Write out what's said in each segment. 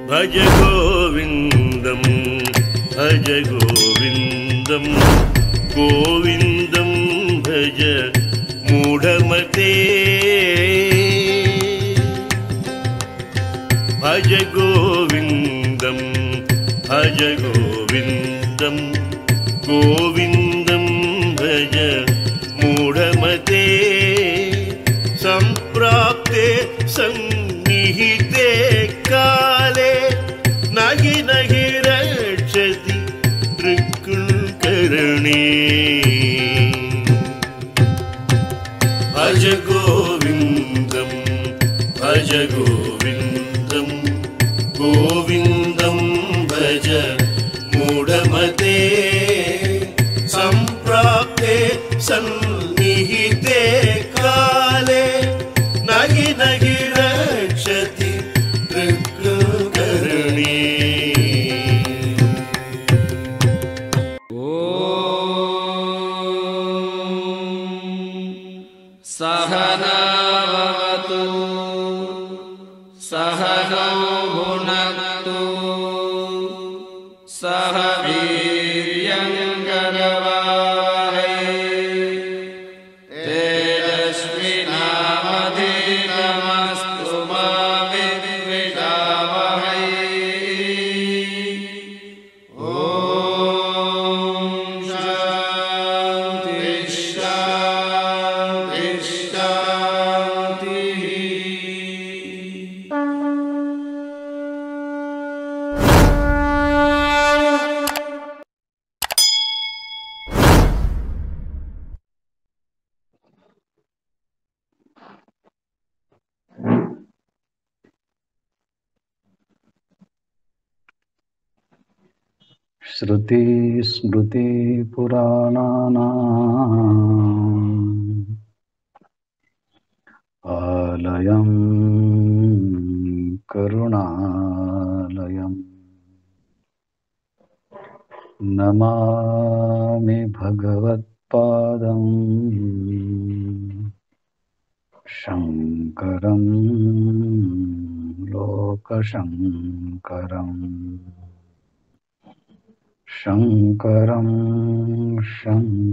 भज गोविन्दं भज गोविन्दं गोविन्दं भज मूढमते भज गोविन्दं भज गोविन्दं गोविन्दं भज मूढमते सम्प्राप्ते सन्निहिते काले नहि नहि रक्षति ऋक्करणे भज गोविन्दं भज गोविन्दं गोविन्दं भज मूढमते सम्प्राप्ते सन्निहिते काले नहि नहि रक्षति ऋक्करणे सहनावतु सहनौ भुनक्तु सह वीर्यं करवावहै तेजस्विनावधीतमस्तु मा विद्विषावहै ॐ शान्ति शान्ति शान्तिः। श्रुति स्मृति पुराणानाम् आलयं करुणालयं नमामि भगवत्पादं शङ्करं लोकशङ्करम् शङ्करं शङ्कराचार्यं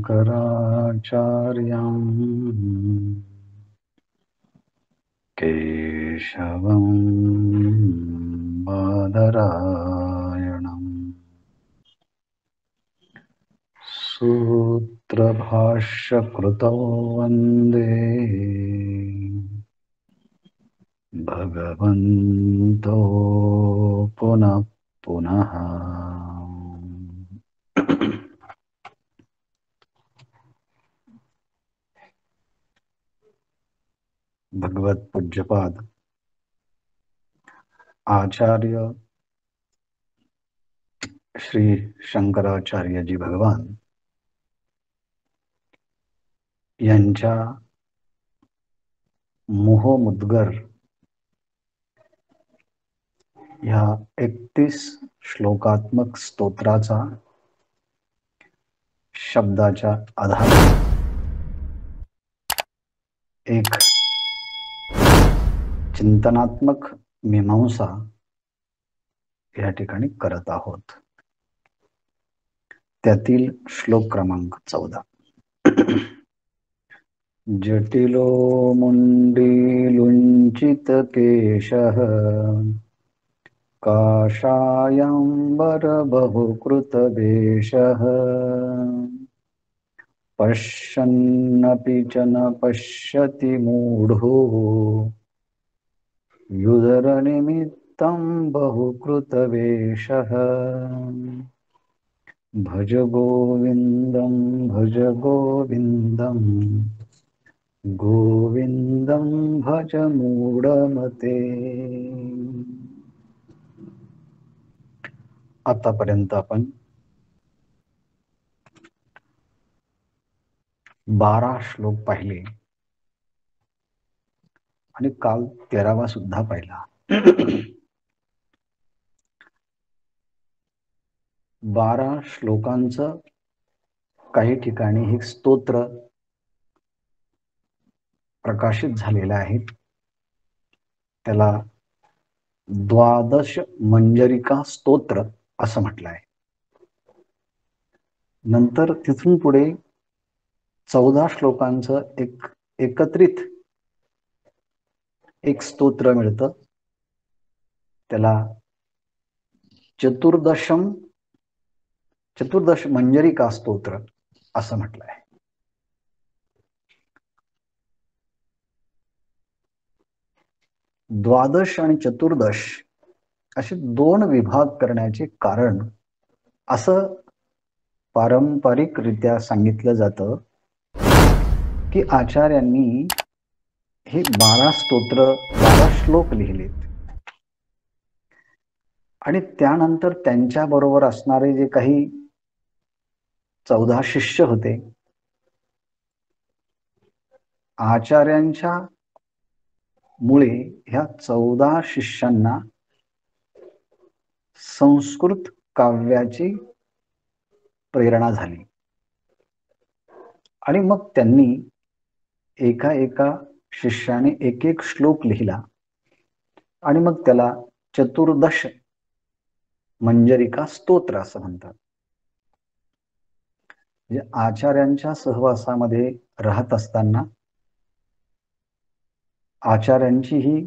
केशवं बादरायणम् सूत्रभाष्यकृतौ वन्दे भगवन्तो पुनः पुनः। भगवत पूज्यपाद आचार्य श्री शंकराचार्य जी भगवान यांच्या मोहमुद्गर ह्या 31 श्लोकात्मक स्तोत्राचा शब्दाच्या आधारे एक चिंतनात्मक मीमांसा या ठिकाणी करत आहोत। त्यातील श्लोक क्रमांक 14। जटिलो मुंडीलुंचित केशः काषायंबर बहुकृत वेशः पश्यन्नपि च न पश्यति मूढो युदरनिमित्तं बहुकृतवेषः भज गोविन्दं भज गोविन्दं गोविन्दं भज मूढमते। आतापर्यंत आपण 12 श्लोक पाहिले आणि काल 13वा सुद्धा पाहिला। 12 श्लोकांचं काही ठिकाणी हे स्तोत्र प्रकाशित झालेले आहेत। त्याला द्वादश मंजरिका स्तोत्र असं म्हटलं आहे. नंतर तिथून पुढे 14 श्लोकांचं एकत्रित एक स्तोत्र मिळतं. त्याला चतुर्दश मंजरिका स्तोत्र असं म्हटलं आहे. द्वादश आणि चतुर्दश असे 2 विभाग करण्याचे कारण असं पारंपरिकरित्या सांगितलं जातं की आचार्यांनी हे 12 स्तोत्र 12 श्लोक लिहिलेत आणि त्यानंतर त्यांच्या बरोबर असणारे जे काही 14 शिष्य होते, आचार्यांच्या मुळे ह्या 14 शिष्यांना संस्कृत काव्याची प्रेरणा झाली आणि मग त्यांनी एका शिष्याने एक श्लोक लिहिला आणि मग त्याला चतुर्दश मंजरिका स्तोत्र असं म्हणतात. म्हणजे आचार्यांच्या सहवासामध्ये राहत असताना आचार्यांची ही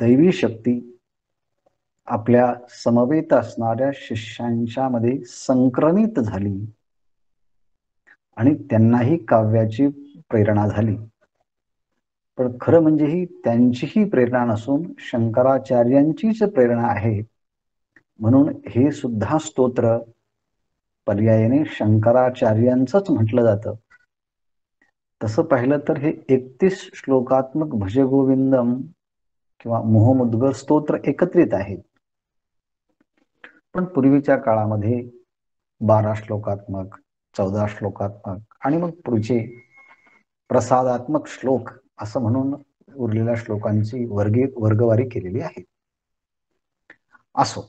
दैवी शक्ती आपल्या समवेत असणाऱ्या शिष्यांच्या मध्ये संक्रमित झाली आणि त्यांनाही काव्याची प्रेरणा झाली. पण खरं म्हणजे ही त्यांचीही प्रेरणा नसून शंकराचार्यांचीच प्रेरणा आहे. म्हणून हे सुद्धा स्तोत्र पर्यायाने शंकराचार्यांचंच म्हटलं जातं. तसं पाहिलं तर हे 31 श्लोकात्मक भजगोविंदम किंवा मोहमुद्गर स्तोत्र एकत्रित आहेत. पण पूर्वीच्या काळामध्ये 12 श्लोकात्मक, 14 श्लोकात्मक आणि मग पुढचे प्रसादात्मक श्लोक असं म्हणून उरलेल्या श्लोकांची वर्गवारी केलेली आहे. असो,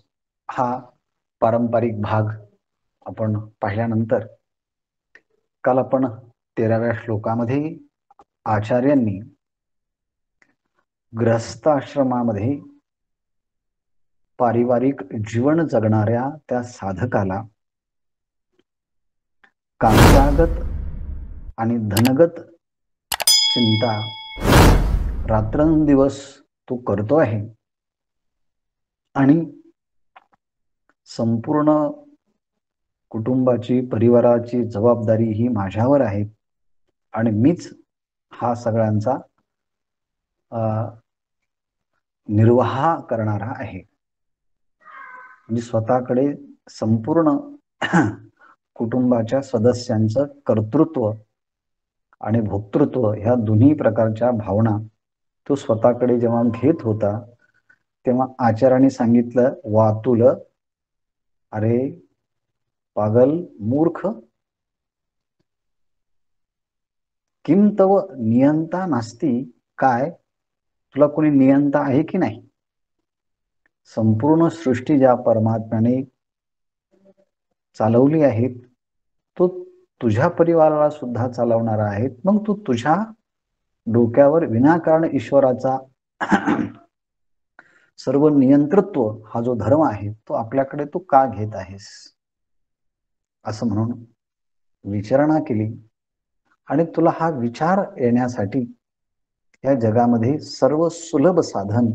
हा पारंपरिक भाग आपण पाहिल्यानंतर काल आपण 13व्या श्लोकामध्ये आचार्यांनी गृहस्थाश्रमामध्ये पारिवारिक जीवन जगणाऱ्या त्या साधकाला कांतागत आणि धनगत चिंता रात्रंदिवस तो करतो आहे आणि संपूर्ण कुटुंबाची परिवाराची जबाबदारी ही माझ्यावर आहे आणि मीच हा सगळ्यांचा निर्वाह करणारा आहे. म्हणजे स्वतःकडे संपूर्ण कुटुंबाच्या सदस्यांचं कर्तृत्व आणि भोक्तृत्व ह्या दोन्ही प्रकारच्या भावना तो स्वतःकडे जेव्हा घेत होता तेव्हा आचार्यांनी सांगितलं, वातुल, अरे पागल मूर्ख, किम तव नियंता नास्ती, काय तुला कोणी नियंता आहे की नाही? संपूर्ण सृष्टी ज्या परमात्म्याने चालवली आहे तो तुझ्या परिवाराला सुद्धा चालवणारा आहे. मग तू तुझ्या डोक्यावर विनाकारण ईश्वराचा सर्व नियंतृत्व हा जो धर्म आहे तो आपल्याकडे तू का घेत आहेस असं म्हणून विचारणा केली. आणि तुला हा विचार येण्यासाठी या जगामध्ये सर्व सुलभ साधन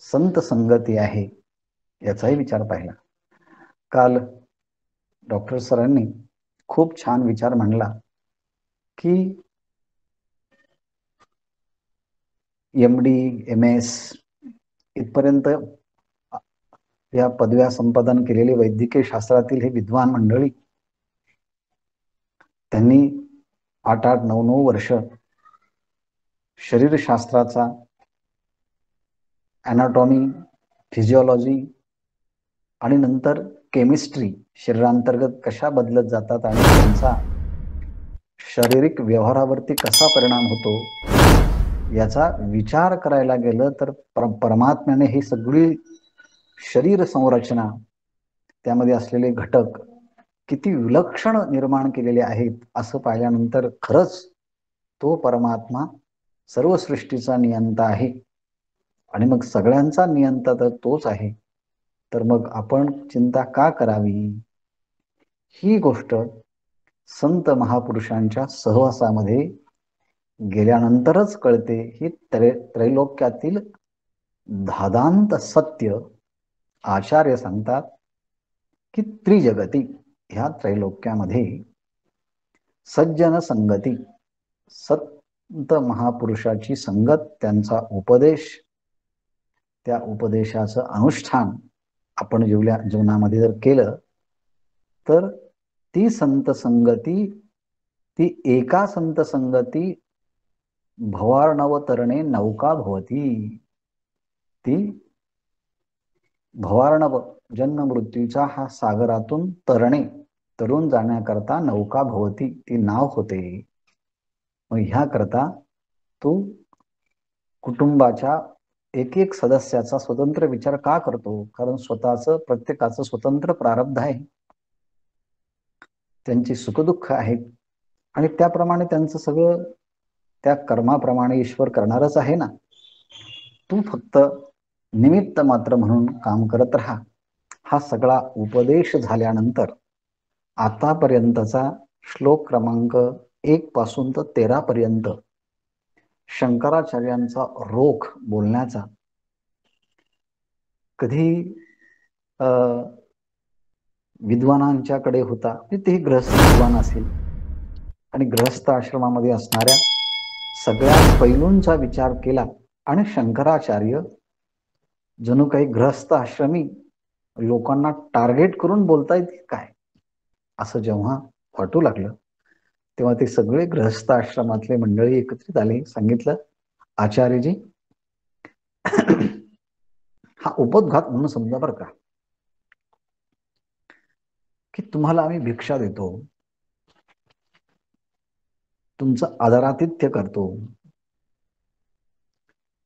संत संगती आहे याचाही विचार पाहिला. काल डॉक्टर सरांनी खूप छान विचार मांडला की MD MS इथपर्यंत या पदव्या संपादन केलेले वैद्यकीय शास्त्रातील हे विद्वान मंडळी त्यांनी 8-8, 9-9 वर्ष शरीरशास्त्राचा ॲनाटॉमी, फिजिओलॉजी आणि नंतर केमिस्ट्री शरीरांतर्गत कशा बदलत जातात आणि त्यांचा शारीरिक व्यवहारावरती कसा परिणाम होतो याचा विचार करायला गेलं तर परमात्म्याने ही सगळी शरीर संरचना त्यामध्ये असलेले घटक किती विलक्षण निर्माण केलेले आहेत असं पाहिल्यानंतर खरंच तो परमात्मा सर्व सृष्टीचा नियंता आहे आणि मग सगळ्यांचा नियंता तर तोच आहे, तर मग आपण चिंता का करावी? ही गोष्ट संत महापुरुषांच्या सहवासामध्ये गेल्यानंतरच कळते. ही त्रैलोक्यातील धादांत सत्य आचार्य सांगतात की त्रिजगती ह्या त्रैलोक्यामध्ये सज्जन संगती, संत महापुरुषाची संगत, त्यांचा उपदेश, त्या उपदेशाचं अनुष्ठान आपण जीवनामध्ये जर केलं तर ती संत संगती, ती एका संत संगती भवार्णवतरणे नौका भवती. ती भवार्णव जन्म मृत्यूचा हा सागरातून तरून जाण्याकरता नौका भवती, ती नाव होते. मग ह्या करता तू कुटुंबाच्या एक एक सदस्याचा स्वतंत्र विचार का करतो? कारण प्रत्येकाचं स्वतंत्र प्रारब्ध आहे, त्यांची सुखदुःख आहेत आणि त्याप्रमाणे त्यांचं सगळं त्या कर्माप्रमाणे ईश्वर करणारच आहे ना. तू फक्त निमित्त मात्र म्हणून काम करत राहा. हा सगळा उपदेश झाल्यानंतर आतापर्यंतचा श्लोक क्रमांक 1 पासून तर 13 पर्यंत शंकराचार्यांचा रोख बोलण्याचा कधी विद्वानांच्याकडे होता, तेही गृहस्थ विद्वान असेल आणि गृहस्थ आश्रमामध्ये असणाऱ्या सगळ्या पैलूंचा विचार केला आणि शंकराचार्य जणू काही गृहस्थ आश्रमी लोकांना टार्गेट करून बोलतायत काय असं जेव्हा वाटू लागलं, तेव्हा ते सगळे गृहस्थ आश्रमातले मंडळी एकत्रित आले. सांगितलं, आचार्यजी हा उपोद्घात म्हणून समजा बरं का, की तुम्हाला आम्ही भिक्षा देतो, तुमचं आदरातिथ्य करतो,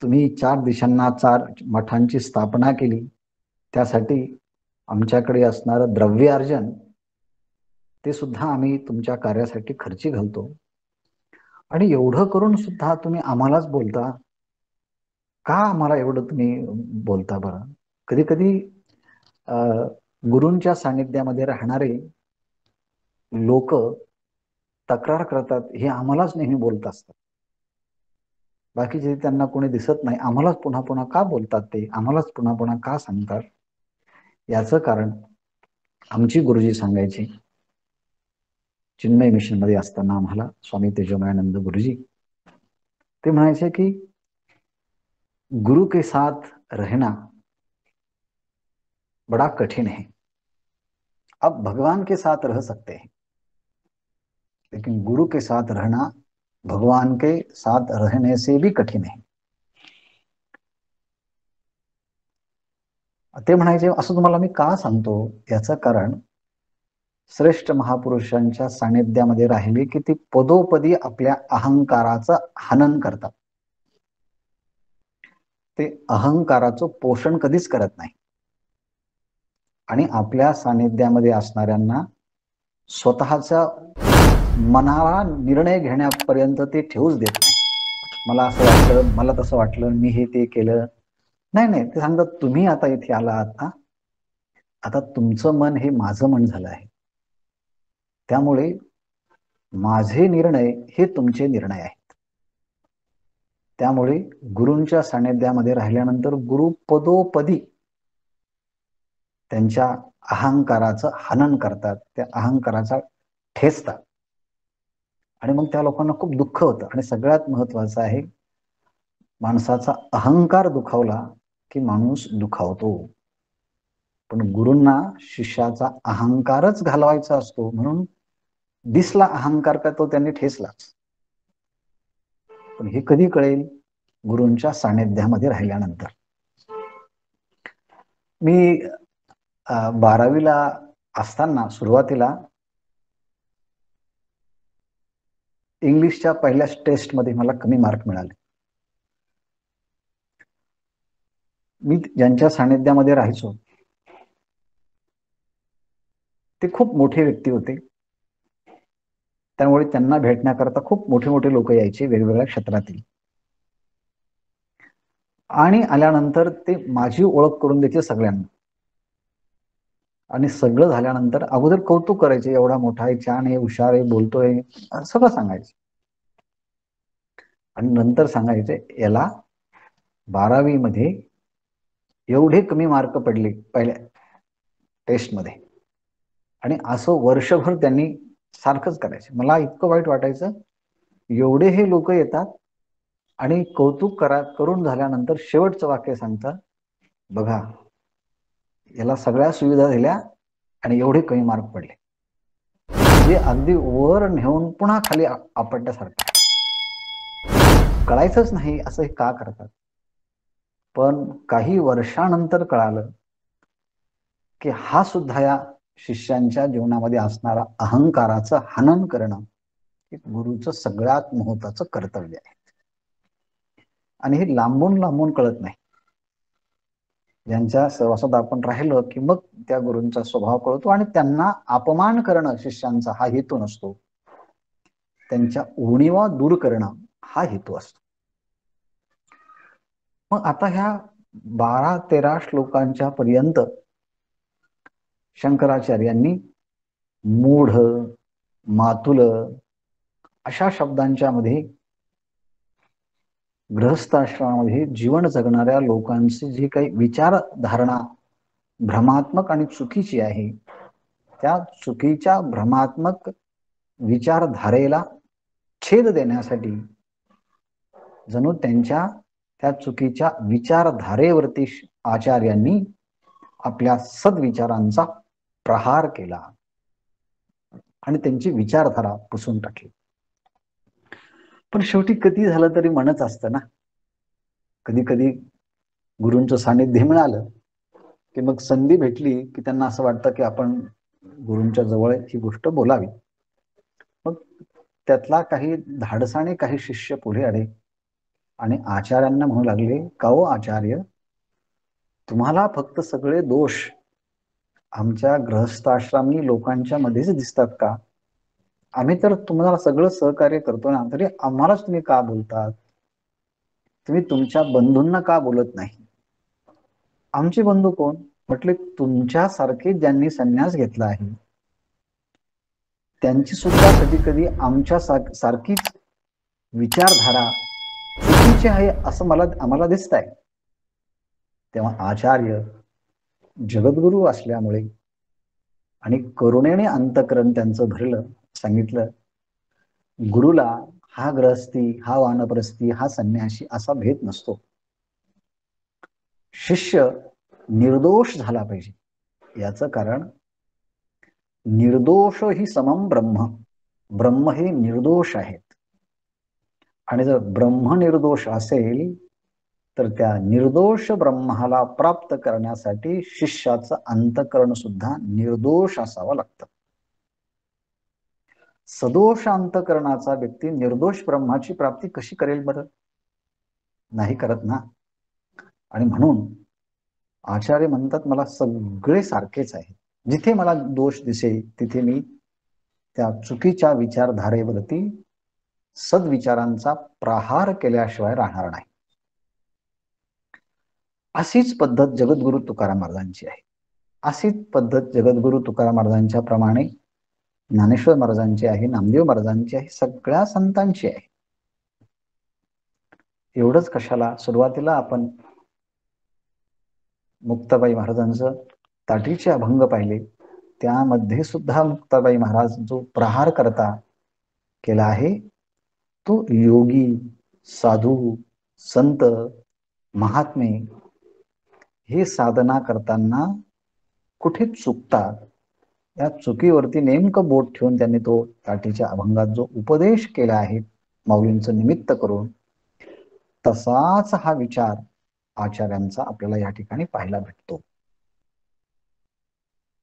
तुम्ही 4 दिशांना 4 मठांची स्थापना केली, त्यासाठी आमच्याकडे असणारं द्रव्यार्जन ते सुद्धा आम्ही तुमच्या कार्यासाठी खर्ची घालतो, आणि एवढं करून सुद्धा तुम्ही आम्हालाच बोलता का? आम्हाला एवढं तुम्ही बोलता बरं? कधी कधी गुरूंच्या सानिध्यामध्ये राहणारे लोक तक्रार करतात, हे आम्हालाच नेहमी बोलत असतात, बाकीचे त्यांना कोणी दिसत नाही, आम्हालाच पुन्हा पुन्हा का बोलतात, ते आम्हालाच पुन्हा पुन्हा का सांगतात? याचं कारण आमची गुरुजी सांगायचे, चिन्मय मिशन मध्ये असताना आम्हाला स्वामी तेजोमयानंद गुरुजी ते म्हणायचे की गुरु के साथ रहना बड़ा कठिन है, अब भगवान के साथ रह सकते हैं, लेकिन गुरु के साथ रहना भगवान के साथ रहने से भी कठीण आहे. ते म्हणायचे, असं तुम्हाला मी का सांगतो? याचं कारण श्रेष्ठ महापुरुषांच्या सानिध्यामध्ये राहिले की ती पदोपदी आपल्या अहंकाराचं हनन करतात. ते अहंकाराचं पोषण कधीच करत नाही आणि आपल्या सानिध्यामध्ये असणाऱ्यांना स्वतःच्या मनाला निर्णय घेण्यापर्यंत ते ठेवूच देत नाही. मला असं वाटलं, मला तसं वाटलं, मी हे ते केलं, नाही नाही, ते सांगतात तुम्ही आता इथे आला आहात, आता तुमचं मन हे माझं मन झालं आहे, त्यामुळे माझे निर्णय हे तुमचे निर्णय आहेत. त्यामुळे गुरूंच्या सानिध्यामध्ये राहिल्यानंतर गुरु पदोपदी त्यांच्या अहंकाराचं हनन करतात, त्या अहंकाराचा ठेचतात आणि मग त्या लोकांना खूप दुःख होतं. आणि सगळ्यात महत्वाचं आहे, माणसाचा अहंकार दुखावला की माणूस दुखावतो, पण गुरूंना शिष्याचा अहंकारच घालवायचा असतो, म्हणून दिसला अहंकार का तो त्यांनी ठेचलाच. पण हे कधी कळेल? गुरूंच्या सानिध्यामध्ये राहिल्यानंतर. मी 12वीला असताना सुरुवातीला इंग्लिशच्या पहिल्या टेस्टमध्ये मला कमी मार्क मिळाले. मी ज्यांच्या सानिध्यामध्ये राहायचो ते खूप मोठे व्यक्ती होते, त्यामुळे त्यांना भेटण्याकरता खूप मोठे मोठे लोक यायचे वेगवेगळ्या क्षेत्रातील. आणि आल्यानंतर ते माझी ओळख करून देतील सगळ्यांना. आणि सगळं झाल्यानंतर अगोदर कौतुक करायचे, एवढा मोठा आहे, छान आहे, हुशार आहे, बोलतोय, सगळं सांगायचे. आणि नंतर सांगायचे याला 12वी मध्ये एवढे कमी मार्क पडले पहिल्या टेस्टमध्ये. आणि असं वर्षभर त्यांनी सारखंच करायचं. मला इतकं वाईट वाटायचं, एवढे हे लोक येतात आणि कौतुक करून झाल्यानंतर शेवटचं वाक्य सांगतात, बघा याला सगळ्या सुविधा दिल्या आणि एवढे कमी मार्क पडले. म्हणजे अगदी वर नेऊन पुन्हा खाली आपटल्यासारखं. कळायचंच नाही असं हे का करतात. पण काही वर्षानंतर कळालं की हा सुद्धा या शिष्यांच्या जीवनामध्ये असणारा अहंकाराचं हनन करणं हे गुरुचं सगळ्यात महत्वाचं कर्तव्य आहे. आणि हे लांबून लांबून कळत नाही. ज्यांच्या सहवासात आपण राहिलो की मग त्या गुरूंचा स्वभाव कळतो. आणि त्यांना अपमान करणं शिष्यांचा हा हेतू नसतो, त्यांच्या उणीवा दूर करणं हा हेतू असतो. मग आता ह्या 12-13 श्लोकांच्या पर्यंत शंकराचार्यांनी मूढ, मातुल अशा शब्दांच्या मध्ये गृहस्थाश्रमामध्ये जीवन जगणाऱ्या लोकांची जी काही विचारधारणा भ्रमात्मक आणि चुकीची आहे, त्या चुकीच्या भ्रमात्मक विचारधारेला छेद देण्यासाठी जणू त्यांच्या त्या चुकीच्या विचारधारेवरती आचार्यांनी आपल्या सद्विचारांचा प्रहार केला आणि त्यांची विचारधारा पुसून टाकली. पण शेवटी कधी झालं तरी मनच असतं ना. कधी कधी गुरूंचं सानिध्य मिळालं की मग संधी भेटली की त्यांना असं वाटतं की आपण गुरूंच्या जवळ ही गोष्ट बोलावी. मग त्यातला काही धाडसाने काही शिष्य पुढे आले आणि आचार्यांना म्हणू लागले, का हो आचार्य, तुम्हाला फक्त सगळे दोष आमच्या गृहस्थाश्रमी लोकांच्या मध्येच दिसतात का? आम्ही तर तुम्हाला सगळं सहकार्य करतो ना, तरी आम्हालाच तुम्ही का बोलतात? तुम्ही तुमच्या बंधूंना का बोलत नाही? आमचे बंधू कोण? म्हटले तुमच्यासारखे ज्यांनी संन्यास घेतला आहे त्यांची सुद्धा कधी कधी आमच्या सारखीच विचारधारा चुकीची आहे असं आम्हाला दिसतंय. तेव्हा आचार्य जगद्गुरु असल्यामुळे आणि करुणेने अंतःकरण त्यांचं भरलं, सांगितलं गुरुला हा गृहस्थी, हा वानप्रस्थी, हा संन्यासी असा भेद नसतो. शिष्य निर्दोष झाला पाहिजे. याचं कारण निर्दोष ही समम ब्रह्म, ब्रह्म हे निर्दोष आहेत. आणि जर ब्रह्म निर्दोष असेल तर त्या निर्दोष ब्रह्माला प्राप्त करण्यासाठी शिष्याचं अंतःकरण सुद्धा निर्दोष असावं लागतं. सदोष अंतःकरणाचा व्यक्ती निर्दोष ब्रह्माची प्राप्ती कशी करेल बरं? नाही करत ना. आणि म्हणून आचार्य म्हणतात मला सगळे सारखेच आहे, जिथे मला दोष दिसेल तिथे मी त्या चुकीच्या विचारधारेवरती सद्विचारांचा प्रहार केल्याशिवाय राहणार नाही. अशीच पद्धत जगद्गुरु तुकाराम महाराजांची आहे. अशीच पद्धत जगद्गुरु तुकाराम महाराजांच्या प्रमाणे ज्ञानेश्वर महाराजांची आहे, नामदेव महाराजांची आहे, सगळ्या संतांची आहे. एवढंच कशाला, सुरुवातीला आपण मुक्ताबाई महाराजांचं ताटीचे अभंग पाहिले, त्यामध्ये सुद्धा मुक्ताबाई महाराज जो प्रहार करता केला आहे तो योगी, साधू, संत, महात्मे हे साधना करताना कुठे चुकतात, या चुकीवरती नेमकं बोट ठेवून त्यांनी तो ताटीच्या अभंगात जो उपदेश केला आहे माऊलींचं निमित्त करून, तसाच हा विचार आचार्यांचा आपल्याला या ठिकाणी पाहायला भेटतो.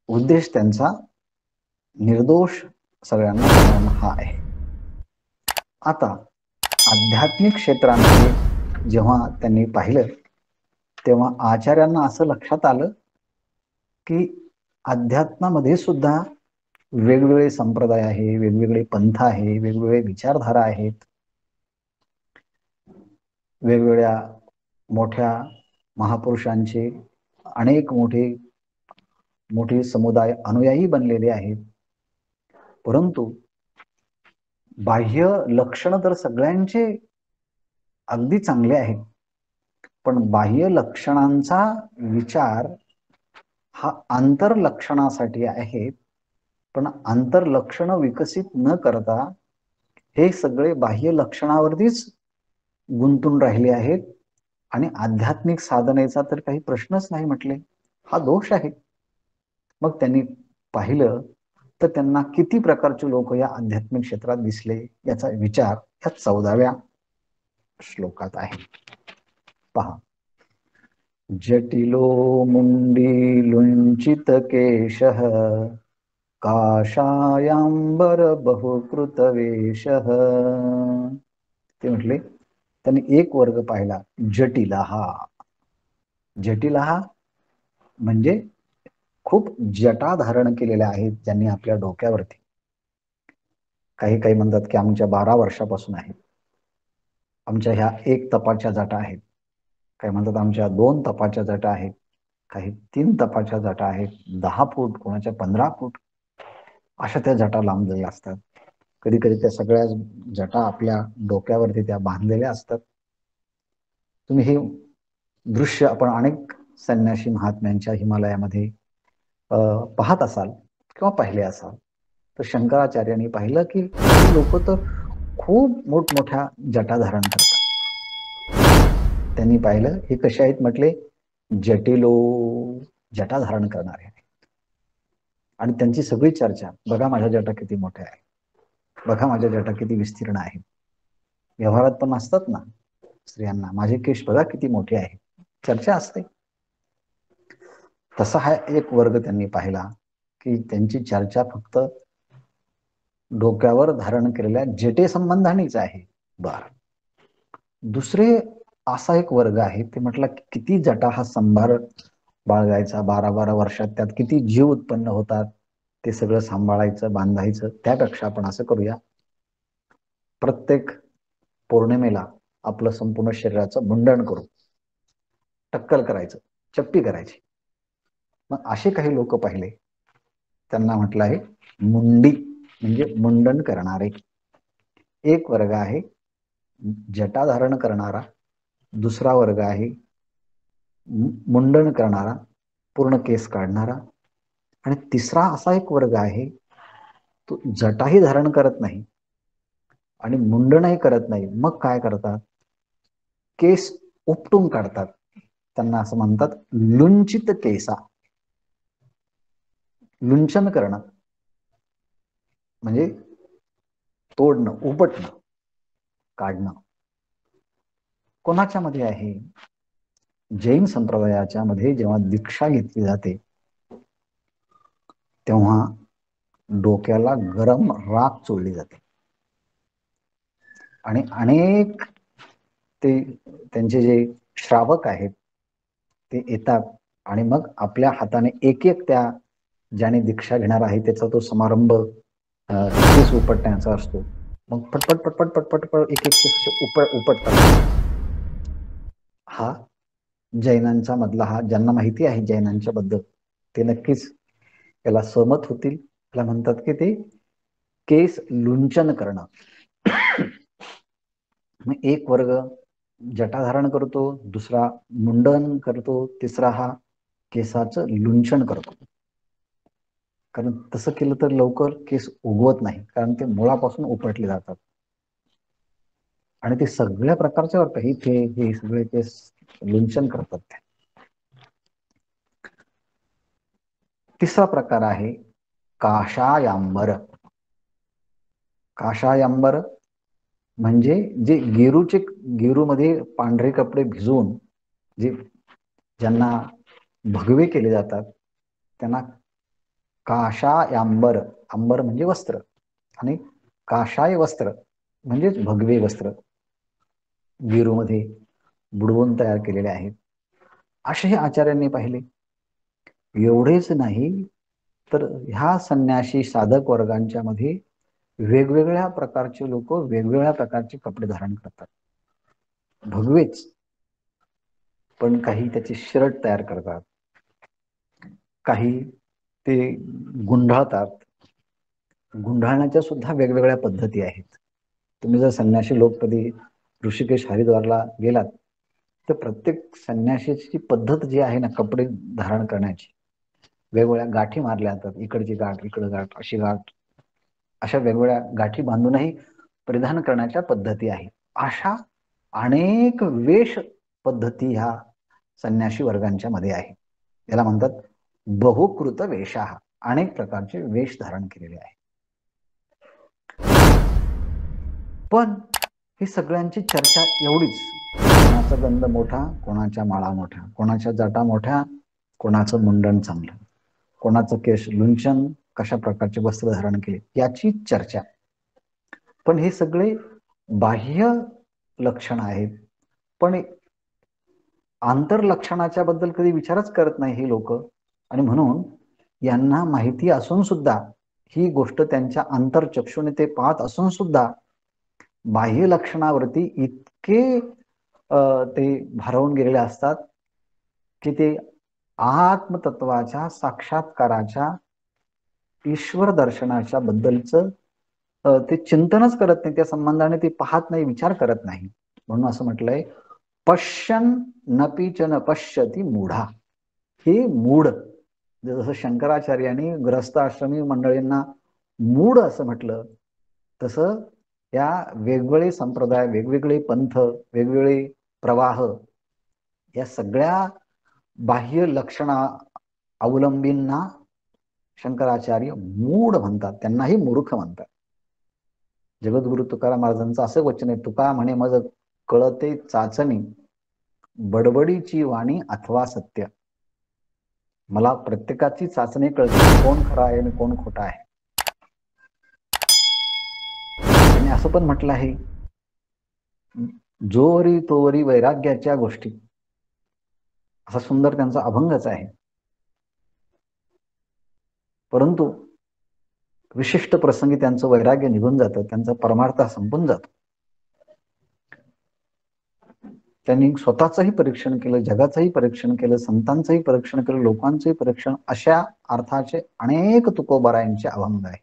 उद्देश त्यांचा निर्दोष सगळ्यांना हा आहे. आता आध्यात्मिक क्षेत्रामध्ये जेव्हा त्यांनी पाहिलं तेव्हा आचार्यांना असं लक्षात आलं की अध्यात्मामध्ये सुद्धा वेगवेगळे संप्रदाय आहे, वेगवेगळे पंथ आहे, वेगवेगळे विचारधारा आहेत, वेगवेगळ्या मोठ्या महापुरुषांचे अनेक मोठे समुदाय अनुयायी बनलेले आहेत, परंतु बाह्य लक्षण तर सगळ्यांचे अगदी चांगले आहेत, पण बाह्य लक्षणांचा विचार हा आंतरलक्षणासाठी आहे. पण आंतरलक्षण विकसित न करता हे सगळे बाह्य लक्षणावरतीच गुंतून राहिले आहेत आणि आध्यात्मिक साधनेचा तर काही प्रश्नच नाही म्हटले. हा दोष आहे. मग त्यांनी पाहिलं तर त्यांना किती प्रकारचे लोक या आध्यात्मिक क्षेत्रात दिसले याचा विचार या 14व्या श्लोकात आहे. पहा, जटिलो मुंडी लुंचित केशः काषायांबर बहुकृत वेशः. ते म्हटले त्यांनी एक वर्ग पाहिला, जटिलहा. जटिलहा म्हणजे खूप जटा धारण केलेल्या आहेत ज्यांनी आपल्या डोक्यावरती. काही म्हणतात की आमच्या 12 वर्षापासून आहेत, आमच्या ह्या 1 तपाच्या जटा आहेत. काही म्हणतात आमच्या 2 तपाच्या जटा आहेत, काही 3 तपाच्या जटा आहेत, 10 फूट, कोणाच्या 15 फूट अशा त्या जटा लांबलेल्या असतात. कधी त्या सगळ्या जटा आपल्या डोक्यावरती त्या बांधलेल्या असतात. तुम्ही हे दृश्य आपण अनेक संन्यासी महात्म्यांच्या हिमालयामध्ये पाहत असाल किंवा पाहिले असाल. तर शंकराचार्यांनी पाहिलं की लोक तर खूप मोठमोठ्या जटा धारण करतात. त्यांनी पाहिलं हे कसे आहेत, म्हटले जटिलो, जटा धारण करणारे आहेत. आणि त्यांची सगळी चर्चा, बघा माझ्या जटा किती मोठ्या आहेत, बघा माझ्या जटा किती विस्तीर्ण आहेत. व्यवहारात पण असतात ना स्त्रियांना, माझे केश बघा किती मोठे आहेत, चर्चा असते. तसा हा एक वर्ग त्यांनी पाहिला की त्यांची चर्चा फक्त डोक्यावर धारण केलेल्या जटे संबंधानेच आहे. बर, दुसरे असा एक वर्ग आहे, ते म्हटलं किती जटा हा संभार बाळगायचा, 12 वर्षात त्यात किती जीव उत्पन्न होतात, ते सगळं सांभाळायचं, बांधायचं. त्यापेक्षा आपण असं करूया, प्रत्येक पौर्णिमेला आपलं संपूर्ण शरीराचं मुंडन करू, टक्कल करायचं, चप्पी करायची. मग असे काही लोक पाहिले, त्यांना म्हटलं आहे मुंडी, म्हणजे मुंडन करणारे. एक वर्ग आहे जटा धारण करणारा, दुसरा वर्ग आहे मुंडन करणारा, पूर्ण केस काढणारा, आणि तिसरा असा एक वर्ग आहे तो जटाही धारण करत नाही आणि मुंडनही करत नाही. मग काय करतात, केस उपटून काढतात. त्यांना असं म्हणतात लुंचित केसा. लुंचन करणं म्हणजे तोडणं, उपटणं, काढणं. कोणाच्या मध्ये आहे, जैन संप्रदायाच्या मध्ये जेव्हा दीक्षा घेतली जाते तेव्हा डोक्याला गरम राख चोळली जाते आणि अनेक ते त्यांचे जे श्रावक आहेत ते येतात आणि मग आपल्या हाताने एक त्या ज्याने दीक्षा घेणार आहे त्याचा तो समारंभ केस उपटण्याचा असतो. मग पटपट पटपट पटपट पट एक केस उपटतात. हा जैनांचा मधला, हा ज्यांना माहिती आहे जैनांच्या बद्दल ते नक्कीच याला सहमत होतील. त्याला म्हणतात की ते केस लुंचन करणं. मग एक वर्ग जटा धारण करतो, दुसरा मुंडन करतो, तिसरा हा केसाचं लुंचन करतो. कारण तसं केलं तर लवकर केस उगवत नाही, कारण ते मुळापासून उपटले जातात. आणि ते सगळ्या प्रकारच्या वाटतं हे सगळे केस लुंचन करतात ते. तिसरा प्रकार आहे काषायांबर. काषायांबर म्हणजे जे गेरूमध्ये पांढरे कपडे भिजवून जे ज्यांना भगवे केले जातात त्यांना काषायांबर. अंबर म्हणजे वस्त्र आणि काषाय वस्त्र म्हणजेच भगवे वस्त्र गेरूमध्ये बुडवून तयार केलेले आहेत. असे हे आचार्यांनी पाहिले. एवढेच नाही तर ह्या संन्यासी साधक वर्गांच्या मध्ये वेगवेगळ्या प्रकारचे लोक वेगवेगळ्या प्रकारचे कपडे धारण करतात, भगवेच. पण काही त्याची शर्ट तयार करतात, काही ते गुंढाळतात. गुंढाळण्याच्या सुद्धा वेगवेगळ्या पद्धती आहेत. तुम्ही जर संन्यासी लोक कधी ऋषिकेश हरिद्वारला गेलात तर प्रत्येक संन्यासीची पद्धत जी आहे ना कपडे धारण करण्याची, वेगवेगळ्या गाठी मारल्या जातात. इकडची गाठ, इकडं गाठ, अशी गाठ, अशा वेगवेगळ्या गाठी बांधूनही परिधान करण्याच्या पद्धती आहेत. अशा अनेक वेश पद्धती ह्या संन्यासी वर्गांच्या मध्ये आहे. याला म्हणतात बहुकृत वेशा. अनेक प्रकारचे वेश धारण केलेले आहे. पण ही सगळ्यांची चर्चा एवढीच, कोणाचा गंध मोठा, कोणाच्या माळा मोठ्या, कोणाच्या जटा मोठ्या, कोणाचं मुंडन चांगलं, कोणाचं केश लुंचन, कशा प्रकारचे वस्त्र धारण केले, याची चर्चा. पण हे सगळे बाह्य लक्षण आहेत. पण आंतरलक्षणाच्या बद्दल कधी विचारच करत नाही हे लोक. आणि म्हणून यांना माहिती असून सुद्धा, ही गोष्ट त्यांच्या आंतरचक्षुने ते पाहत असून सुद्धा बाह्य लक्षणावरती इतके ते भारावून गेलेले असतात की ते आत्मतत्वाच्या साक्षात्काराच्या, ईश्वर दर्शनाच्या बद्दलचं ते चिंतनच करत नाही. त्या संबंधाने ते पाहत नाही, विचार करत नाही. म्हणून असं म्हटलंय, पश्यन नपि च न पश्यति मूढा. हे मूढ, जसं शंकराचार्यांनी ग्रस्त आश्रमी मंडळींना मूढ असं म्हटलं, तसं या वेगवेगळे संप्रदाय, वेगवेगळे पंथ, वेगवेगळे प्रवाह, या सगळ्या बाह्य लक्षणा अवलंबींना शंकराचार्य मूढ म्हणतात. त्यांनाही मूर्ख म्हणतात. जगद्गुरु तुकाराम महाराजांचं असं वचन आहे, तुका म्हणे मज कळते चाचणी, बडबडीची वाणी अथवा सत्य. मला प्रत्येकाची चाचणी कळते, कोण खरा आहे आणि कोण खोटा आहे. त्यांनी असं पण म्हटलं आहे, जोवरी तोवरी वैराग्याच्या गोष्टी. असा सुंदर त्यांचा अभंगच आहे. परंतु विशिष्ट प्रसंगी त्यांचं वैराग्य निघून जातं, त्यांचा परमार्थ संपून जातो. त्यांनी स्वतःचंही परीक्षण केलं, जगाचंही परीक्षण केलं, संतांचंही परीक्षण केलं, लोकांचंही परीक्षण. अशा अर्थाचे अनेक तुकोबारायांचे अभंग आहे.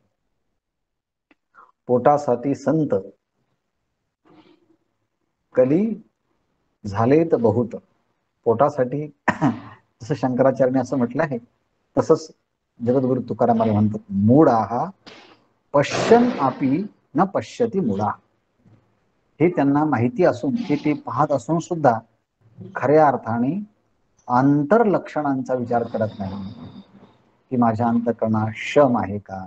पोटासाठी संत कली झालेत बहुत. पोटासाठी जसं शंकराचार्याने असं म्हटलं आहे, तसंच जगद्गुरु तुकाराम म्हणतात, मूढा पश्यन आपी न पश्यती मूढा. हे त्यांना माहिती असून, हे ते पाहत असून सुद्धा खऱ्या अर्थाने आंतरलक्षणांचा विचार करत नाही की माझ्या अंतःकरणात शम आहे का,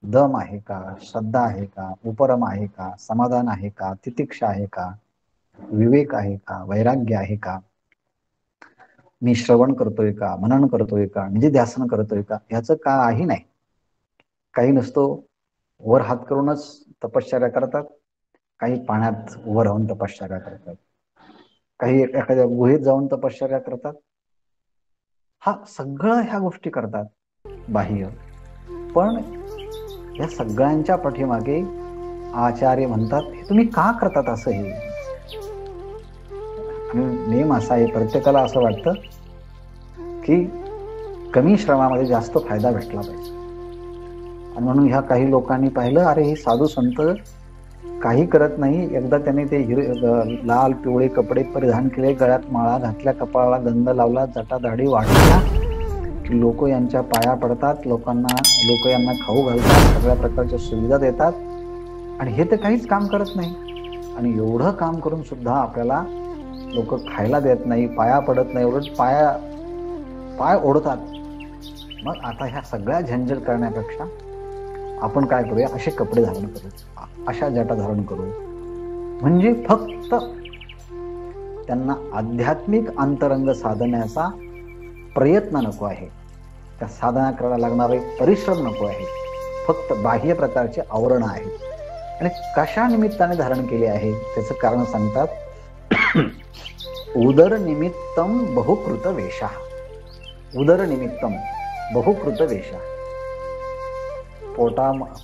दम आहे का, श्रद्धा आहे का, उपरम आहे का, समाधान आहे का, तितिक्षा आहे का, विवेक आहे का, वैराग्य आहे का, मी श्रवण करतोय का, मनन करतोय का, म्हणजे ध्यासन करतोय का, याचं काही नाही. काही नसतो, वर हात करूनच तपश्चर्या करतात, काही पाण्यात उभं राहून तपश्चर्या करतात, काही एखाद्या गुहेत जाऊन तपश्चर्या करतात. हा सगळं ह्या गोष्टी करतात बाह्य. पण या सगळ्यांच्या पाठीमागे आचार्य म्हणतात, हे तुम्ही का करतात असं. हे आणि नेम असा आहे, प्रत्येकाला असं वाटतं की कमी श्रमामध्ये जास्त फायदा भेटला पाहिजे. आणि म्हणून ह्या काही लोकांनी पाहिलं, अरे हे साधू संत काही करत नाही. एकदा त्यांनी ते लाल पिवळे कपडे परिधान केले, गळ्यात माळा घातल्या, कपाळाला गंध लावला, जटा दाढी वाढल्या की लोक यांच्या पाया पडतात, लोक यांना खाऊ घालतात, सगळ्या प्रकारच्या सुविधा देतात. आणि हे तर काहीच काम करत नाही. आणि एवढं काम करून सुद्धा आपल्याला लोक खायला देत नाही, पाया पडत नाही, उलट पाय ओढतात. मग आता ह्या सगळ्या झंझट करण्यापेक्षा आपण काय करूया, असे कपडे धारण करू, अशा जटा धारण करू. म्हणजे फक्त त्यांना आध्यात्मिक अंतरंग साधण्याचा प्रयत्न नको आहे, त्या साधना करायला लागणारे परिश्रम नको आहे. फक्त बाह्य प्रकारचे आवरण आहे. आणि कशा निमित्ताने धारण केले आहे त्याचं कारण सांगतात, उदर निमित्तम बहुकृत वेशा. उदर निमित्तम बहुकृत वेशा.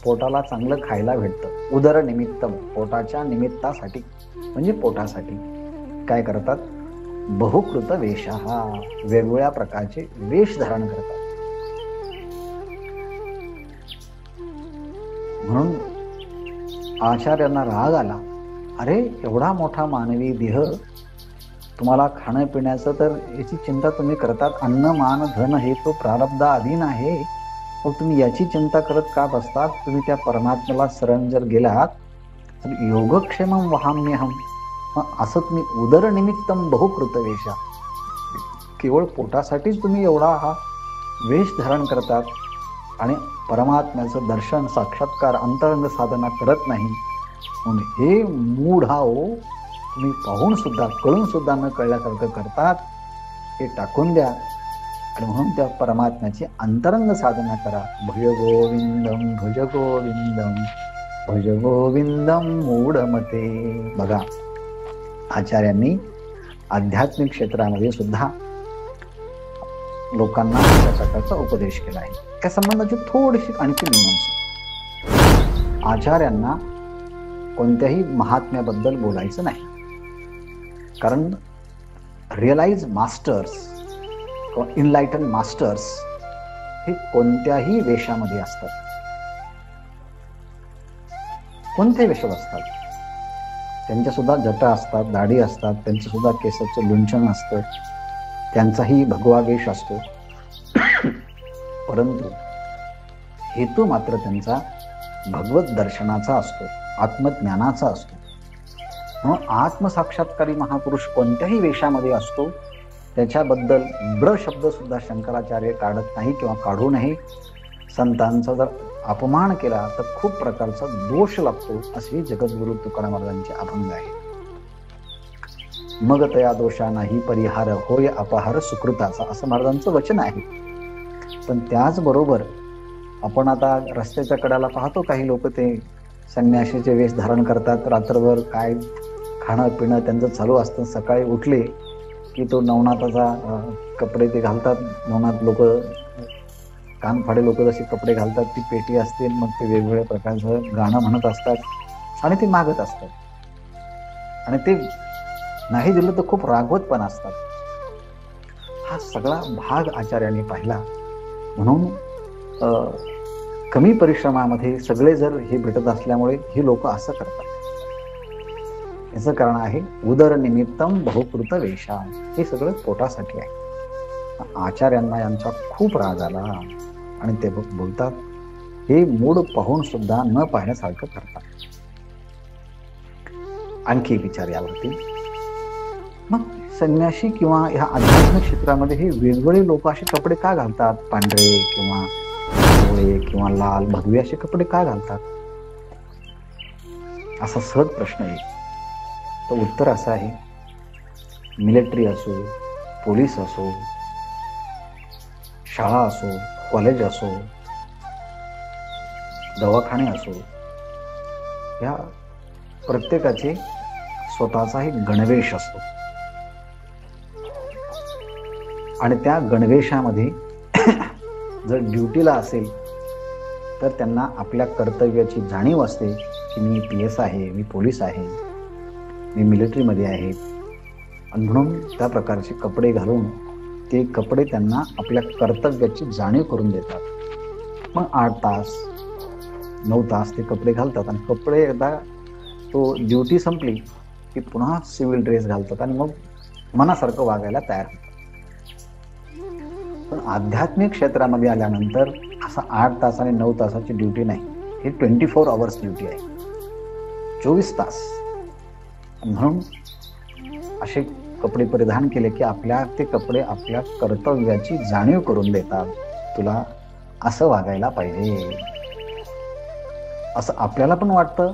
पोटाला चांगलं खायला भेटतं. उदर निमित्तम, पोटाच्या निमित्तासाठी, म्हणजे पोटासाठी काय करतात, बहुकृत वेशः, वेगवेगळ्या प्रकारचे वेश धारण करतात. म्हणून आचार्यांना राग आला, अरे एवढा मोठा मानवी देह, तुम्हाला खाणं पिण्याचं तर याची चिंता तुम्ही करतात, अन्न मान धन हे तो प्रारब्ध अधीन आहे, मग तुम्ही याची चिंता करत का बसतात? तुम्ही त्या परमात्म्याला शरण जर गेलात तर योगक्षेमं वहाम्यहम, मग असं तुम्ही उदरनिमित्तम बहुकृत वेशा, केवळ पोटासाठीच तुम्ही एवढा हा वेश धारण करतात आणि परमात्म्याचं दर्शन साक्षात्कार अंतरंग साधना करत नाही. म्हणून हे मूढाओ, तुम्ही पाहून सुद्धा कळून सुद्धा न कळल्यासारखं करतात, हे टाकून द्या आणि म्हणून त्या परमात्म्याची अंतरंग साधना करा. भज गोविंदम भज गोविंदम भज गोविंदम मूढमते. बघा, आचार्यांनी आध्यात्मिक क्षेत्रामध्ये सुद्धा लोकांना अशा प्रकारचा उपदेश केला आहे. त्या संबंधाची थोडीशी आणखी मीमांसा. आचार्यांना कोणत्याही महात्म्याबद्दल बोलायचं नाही, कारण रिअलाइज मास्टर्स किंवा इनलाइटन मास्टर्स हे कोणत्याही वेशामध्ये असतात, कोणत्याही वेशात असतात. त्यांच्या सुद्धा जटा असतात, दाढी असतात, त्यांचं सुद्धा केसाचं लुंचन असतं, त्यांचाही भगवा वेश असतो, परंतु हेतू मात्र त्यांचा भगवत दर्शनाचा असतो, आत्मज्ञानाचा असतो. म्हणून आत्मसाक्षात्कारी महापुरुष कोणत्याही वेशामध्ये असतो त्याच्याबद्दल ब्र शब्द सुद्धा शंकराचार्य काढत नाही किंवा काढू नये. संतांचा जर अपमान केला तर खूप प्रकारचा दोष लागतो, असे जगद्गुरु तुकाराम महाराजांचे अभंग आहे. मग तया दोषा नाही परिहार, होय अपहार सुकृताचा, असं महाराजांचं वचन आहे. पण त्याचबरोबर आपण आता रस्त्याच्या कडाला पाहतो, काही लोक ते संन्याशीचे वेश धारण करतात, रात्रभर काय खाणं पिणं त्यांचं चालू असतं. सकाळी उठले की तो नवनाथाचा कपडे ते घालतात. नवनाथ लोक, कानफाडे लोक जसे कपडे घालतात, ती पेटी असते, मग ते वेगवेगळ्या प्रकारचं गाणं म्हणत असतात आणि ते मागत असतात, आणि ते नाही दिलं तर खूप रागवत पण असतात. हा सगळा भाग आचार्यांनी पाहिला. म्हणून कमी परिश्रमामध्ये सगळे जर हे भेटत असल्यामुळे ही लोक असं करतात. याचं कारण आहे उदरनिमित्तम बहुकृत वेशा, हे सगळं पोटासाठी आहे. आचार्यांना यांचा खूप राग आला आणि ते बोलतात, हे मूड पाहून सुद्धा न पाहण्यासारखं करतात. आणखी विचार यावरती. मग संन्याशी किंवा ह्या आध्यात्मिक क्षेत्रामध्ये हे वेगवेगळे लोक असे कपडे का घालतात? पांढरे किंवा पिवळे किंवा लाल भगवे असे कपडे का घालतात? असा सहज प्रश्न येईल. तर उत्तर असं आहे, मिलिटरी असो, पोलीस असो, शाळा असो, कॉलेज असो, दवाखाने असो, या प्रत्येकाचे स्वतःचाही गणवेश असतो आणि त्या गणवेशामध्ये जर ड्युटीला असेल तर त्यांना आपल्या कर्तव्याची जाणीव असते की मी PS आहे, मी पोलीस आहे, मी मिलिटरीमध्ये आहे, आणि म्हणून त्या प्रकारचे कपडे घालून ते कपडे त्यांना आपल्या कर्तव्याची जाणीव करून देतात. मग 8 तास 9 तास ते कपडे घालतात आणि कपडे एकदा तो ड्युटी संपली की पुन्हा सिव्हिल ड्रेस घालतात आणि मग मनासारखं वागायला तयार होतात. पण आध्यात्मिक क्षेत्रामध्ये आल्यानंतर असं 8 तास आणि 9 तासाची ड्युटी नाही, ही 24 आवर्स ड्युटी आहे, 24 तास. म्हणून असे कपडे परिधान केले की ते कपडे आपल्या कर्तव्याची जाणीव करून देतात. तुला असं वागायला पाहिजे असं आपल्याला पण वाटतं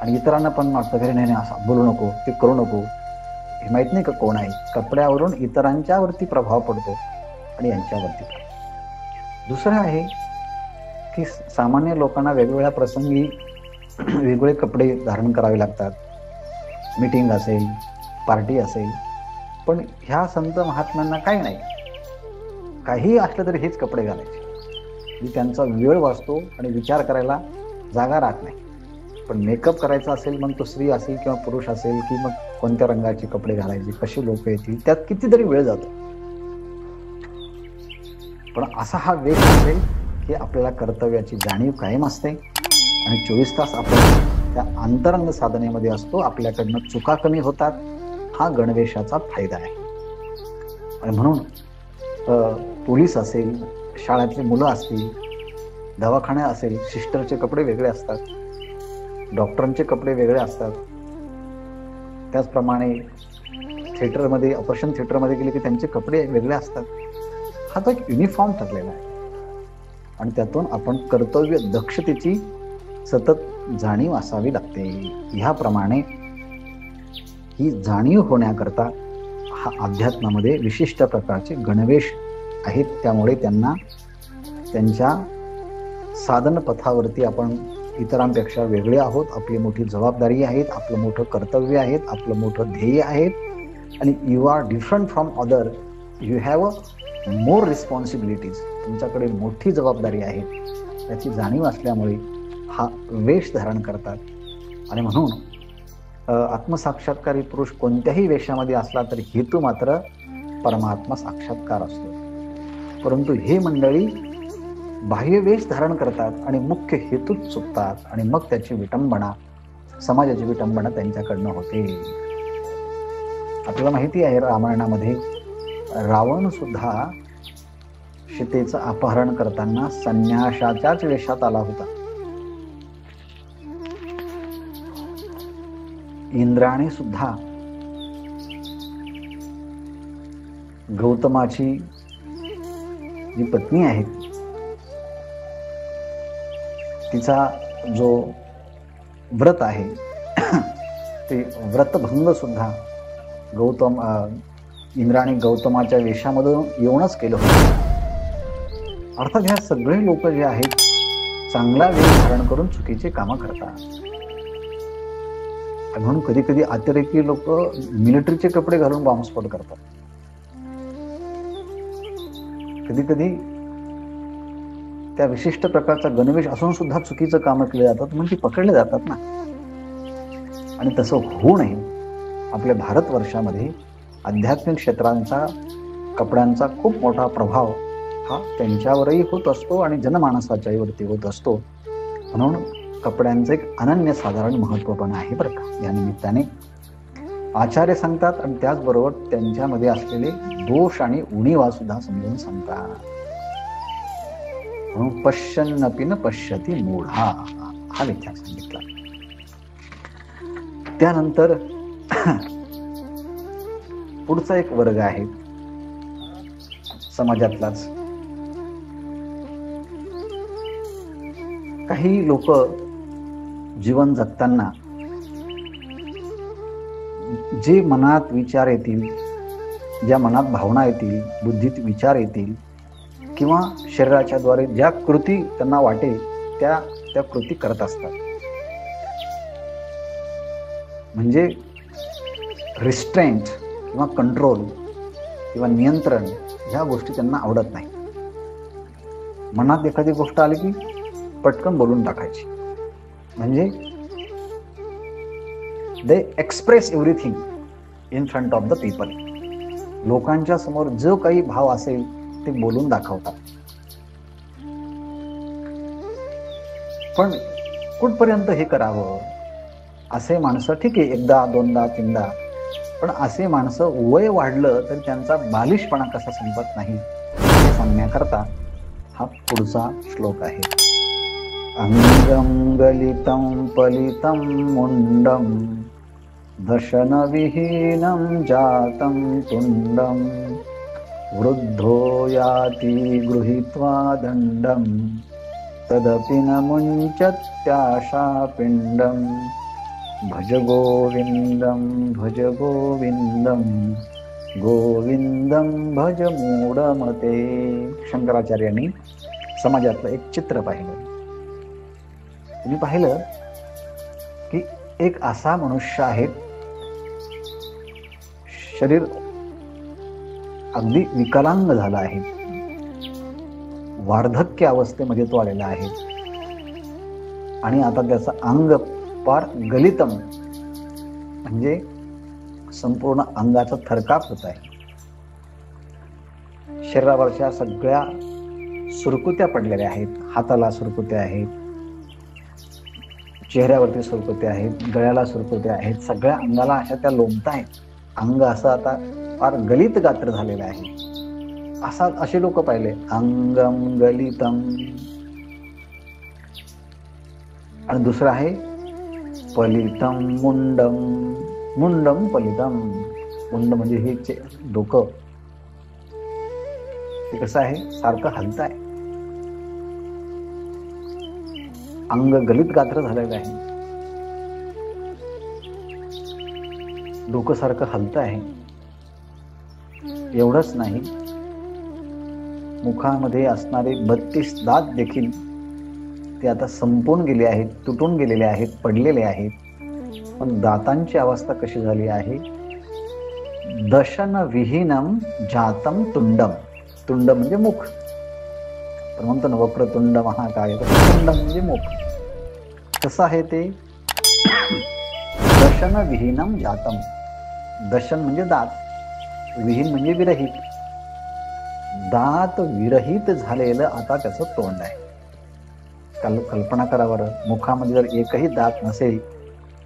आणि इतरांना पण वाटतं, घरी नाही असं बोलू नको, ते करू नको. हे माहित नाही का कोण आहे? कपड्यावरून इतरांच्यावरती प्रभाव पडतो आणि यांच्यावरती पडतो. दुसरं आहे की सामान्य लोकांना वेगवेगळ्या प्रसंगी वेगवेगळे कपडे धारण करावे लागतात. मीटिंग असेल, पार्टी असेल, पण ह्या संत महात्म्यांना काही नाही, काही असलं तरी हेच कपडे घालायचे. त्यांचा वेळ वाचतो आणि विचार करायला जागा राहत नाही. पण मेकअप करायचा असेल, मग तो स्त्री असेल किंवा पुरुष असेल की मग कोणत्या रंगाचे कपडे घालायचे, कसे लोक येतील, त्यात कितीतरी वेळ जातो. पण असा हा वेग असेल की आपल्याला कर्तव्याची जाणीव कायम असते आणि 24 तास आपण त्या अंतरंग साधनेमध्ये असतो. आपल्याकडनं चुका कमी होतात. हा गणवेशाचा फायदा आहे. आणि म्हणून पोलीस असेल, शाळेतली मुलं असतील, दवाखाना असेल, सिस्टरचे कपडे वेगळे असतात, डॉक्टरांचे कपडे वेगळे असतात. त्याचप्रमाणे थिएटरमध्ये, ऑपरेशन थिएटरमध्ये गेले की त्यांचे कपडे वेगळे असतात. हा तो एक युनिफॉर्म ठरलेला आहे आणि त्यातून आपण कर्तव्य दक्षतेची सतत जाणीव असावी लागते. ह्याप्रमाणे ही जाणीव होण्याकरता हा अध्यात्मामध्ये विशिष्ट प्रकारचे गणवेश आहेत. त्यामुळे त्यांना त्यांच्या साधन पथावरती आपण इतरांपेक्षा वेगळे आहोत. आपली मोठी जबाबदारी आहेत, आपलं मोठं कर्तव्य आहेत, आपलं मोठं ध्येय आहेत आणि you are different from other. You have more responsibilities. तुमच्याकडे मोठी जबाबदारी आहे. त्याची जाणीव असल्यामुळे हा वेश धारण करतात. आणि म्हणून आत्मसाक्षात्कारी पुरुष कोणत्याही वेशामध्ये असला तरी हेतू मात्र परमात्मा साक्षात्कार असतो. परंतु हे मंडळी बाह्य वेश धारण करतात आणि मुख्य हेतूच चुकतात आणि मग त्याची विटंबना, समाजाची विटंबना त्यांच्याकडनं होते. आपल्याला माहिती आहे रामायणामध्ये रावण सुद्धा सीतेचं अपहरण करताना संन्याशाच्याच वेशात आला होता. इंद्राने सुद्धा गौतमाची जी पत्नी आहे तिचा जो व्रत आहे ते व्रतभंग सुद्धा इंद्राने गौतमाच्या वेशामधून येऊनच केलं होतं. अर्थात ह्या सगळे लोक जे आहेत चांगला वेश धारण करून चुकीचे कामं करतात. म्हणून कधी कधी अतिरेकी लोक मिलिटरीचे कपडे घालून बॉम्बस्फोट करतात. कधी कधी त्या विशिष्ट प्रकारचा गणवेश असून सुद्धा चुकीचं कामं केले जातात, म्हणजे पकडले जातात ना. आणि तसं होऊ नये. आपल्या भारतवर्षामध्ये आध्यात्मिक क्षेत्रांचा, कपड्यांचा खूप मोठा प्रभाव हा त्यांच्यावरही होत असतो आणि जनमानसाच्याही वरती होत असतो. म्हणून कपड्यांचं एक अनन्यसाधारण महत्त्व पण आहे बरं का. या निमित्ताने आचार्य सांगतात आणि त्याचबरोबर त्यांच्यामध्ये असलेले दोष आणि उणिवा सुद्धा समजून सांगतात. म्हणून पश्यन्नपि न पश्यति मूढा हा विचार सांगितला. त्यानंतर पुढचा एक वर्ग आहे समाजातलाच. काही लोक जीवन जगताना जे मनात विचार येतील, ज्या मनात भावना येतील, बुद्धीत विचार येतील किंवा शरीराच्या द्वारे ज्या कृती त्यांना वाटेल त्या कृती करत असतात. म्हणजे रिस्ट्रेंट किंवा कंट्रोल किंवा नियंत्रण ह्या गोष्टी त्यांना आवडत नाही. मनात एखादी गोष्ट आली की पटकन बोलून टाकायची. म्हणजे they express everything in front of the people. लोकांच्या समोर जो काही भाव असेल ते बोलून दाखवतात. पण कुठपर्यंत हे करावं? असे माणसं ठीक आहे, एकदा दोनदा तीनदा, पण असे माणसं वय वाढलं तर त्यांचा बालिशपणा कसा संपत नाही हे सांगण्याकरता हा पुढचा श्लोक आहे. अंगम गलितं पलितं मुंडम दशनविहीनं जातं तुंडम वृद्धो याति गृहीत्वा दंडम तदपि न मुञ्चत्याशा पिंडम भज गोविंदम भज गोविंदम गोविंदम भज मूढमते. शंकराचार्यांनी समाजातलं एक चित्र पाहिलं. तुम्ही पाहिलं की एक असा मनुष्य आहे, शरीर अगदी विकलांग झाला आहे, वार्धक्य अवस्थेमध्ये तो आलेला आहे आणि आता त्याचं अंग पार गलितम म्हणजे संपूर्ण अंगाचा थरकाप होत आहे. शरीरावरच्या सगळ्या सुरकुत्या पडलेल्या आहेत. हाताला सुरकुत्या आहेत, चेहऱ्यावरती सुरकुत्या आहेत, गळ्याला सुरकुत्या आहेत, सगळ्या अंगाला अशा त्या लोंबत आहेत. अंग असं आता फार गलित गात्र झालेलं आहे. असे लोक पाहिले, अंगम गलितम. आणि दुसरं आहे पलितम मुंडम. मुंडम पलितम. मुंड म्हणजे हे डोकं, ते कसं आहे, सारखं हलत आहे. अंग गलित गात्र झालेलं आहे, डोकं सारखं हलत आहे. एवढंच नाही, मुखामध्ये असणारे 32 दात देखील ते आता संपून गेले आहेत, तुटून गेलेले आहेत, पडलेले आहेत. पण दातांची अवस्था कशी झाली आहे, दशन विहीनम जातम तुंडम. तुंड म्हणजे मुख. तर म्हणतो ना वक्रतुंड महाकाय, तुंड म्हणजे मुख. कसं आहे ते, दशन विहीनम जातम. दशन म्हणजे दात, विहीन म्हणजे विरहित. दात विरहित झालेलं आता त्याचं तोंड आहे. कल्पना करा बरं, मुखामध्ये जर एकही दात नसेल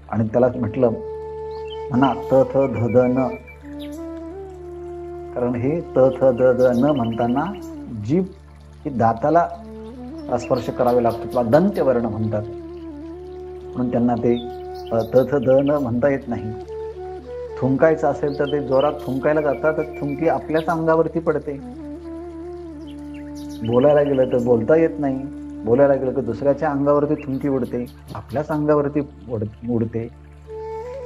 आणि त्याला म्हटलं म्हणा त थ ध द न, कारण हे त थ द द न म्हणताना जीभ ही दाताला स्पर्श करावे लागतो, किंवा दंत्यवर्ण म्हणतात, म्हणून त्यांना ते त थ द न म्हणता येत नाही. थुंकायचं असेल तर ते जोरात थुंकायला जातात, तर थुंकी आपल्याच अंगावरती पडते. बोलायला गेलं तर बोलता येत नाही, बोलायला गेलं तर दुसऱ्याच्या अंगावरती थुंकी उडते, आपल्याच अंगावरती उडते.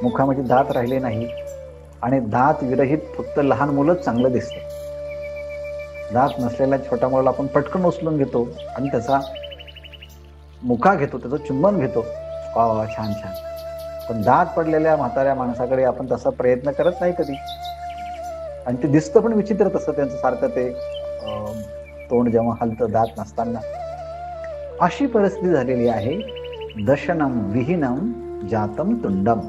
मुखामध्ये दात राहिले नाही, आणि दात विरहित फक्त लहान मुलंच चांगलं दिसतं. दात नसलेल्या छोट्या मुलाला आपण पटकन उचलून घेतो आणि त्याचा मुखा घेतो, त्याचं चुंबन घेतो, वा वा छान छान. पण दात पडलेल्या म्हाताऱ्या माणसाकडे आपण तसा प्रयत्न करत नाही कधी, आणि ते दिसतं पण विचित्र तसं त्यांचं सारखं ते तोंड जेव्हा हलतं दात नसताना. अशी परिस्थिती झालेली आहे. दशनम विहीनम जातम तुंडम.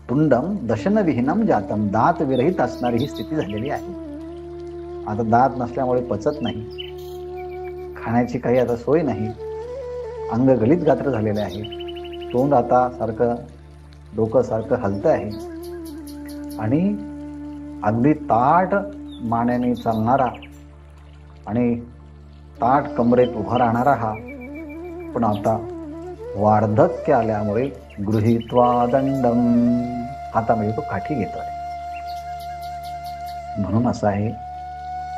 तुंडम दशन विहीनम जातम. दात विरहित असणारी ही स्थिती झालेली आहे. आता दात नसल्यामुळे पचत नाही, खाण्याची काही आता सोय नाही, अंग गलित गात्र झालेले आहे, तोंड आता सारखं डोकं सारखं हलतं आहे, आणि अगदी ताट मानेने चालणारा आणि ताट कमरेत उभा राहणारा हा पण आता वार्धक्य आल्यामुळे गृहीत्वा दंडम, हातामध्ये तो काठी घेतोय. म्हणून असं आहे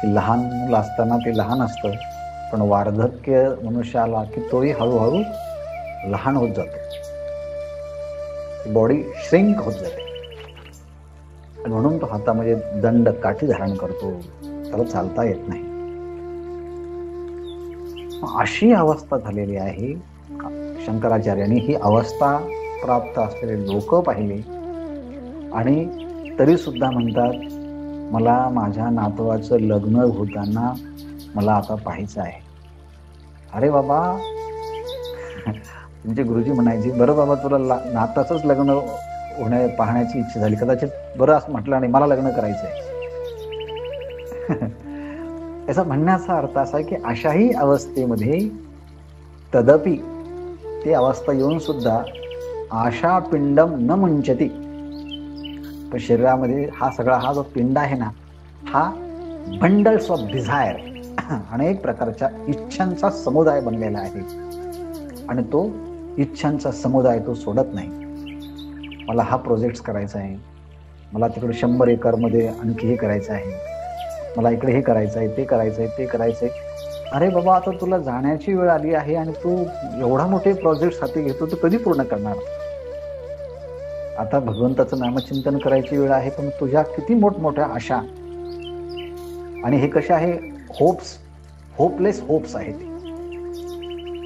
की लहान मुलं असताना ते लहान असतं, पण वार्धक्य मनुष्याला की तोही हळूहळू लहान होत जातो, बॉडी श्रिंक होत जाते, आणि म्हणून तो हातामध्ये दंड काठी धारण करतो, त्याला चालता येत नाही. अशी अवस्था झालेली आहे. शंकराचार्यांनी ही अवस्था प्राप्त असलेले लोक पाहिले, आणि तरी सुद्धा म्हणतात, मला माझ्या नातवाचं लग्न होताना मला आता पाहायचं आहे. अरे बाबा, तुमचे गुरुजी म्हणायचे, बरं बाबा तुला नाताचंच लग्न पाहण्याची इच्छा झाली, कदाचित बरं असं म्हटलं आणि मला लग्न करायचं आहे. याचा म्हणण्याचा अर्थ असा आहे की अशाही अवस्थेमध्ये तदपि ती अवस्था येऊन सुद्धा आशा पिंडम न मुंचती. पण शरीरामध्ये हा जो पिंड आहे ना, हा बंडल्स ऑफ डिझायर, अनेक प्रकारच्या इच्छांचा समुदाय बनलेला आहे, आणि तो इच्छांचा समुदाय तो सोडत नाही. मला हा प्रोजेक्ट करायचा आहे, मला तिकडे 100 एकरमध्ये आणखी हे करायचं आहे, मला इकडे हे करायचं आहे, ते करायचं आहे, ते करायचं आहे. अरे बाबा, आता तुला जाण्याची वेळ आली आहे आणि तू एवढा मोठे प्रोजेक्ट हाती घेतो, तू कधी पूर्ण करणार? आता भगवंताचं नामचिंतन करायची वेळ आहे, पण तुझ्या किती मोठमोठ्या आशा, आणि हे कशा आहे, होपलेस होप्स आहेत,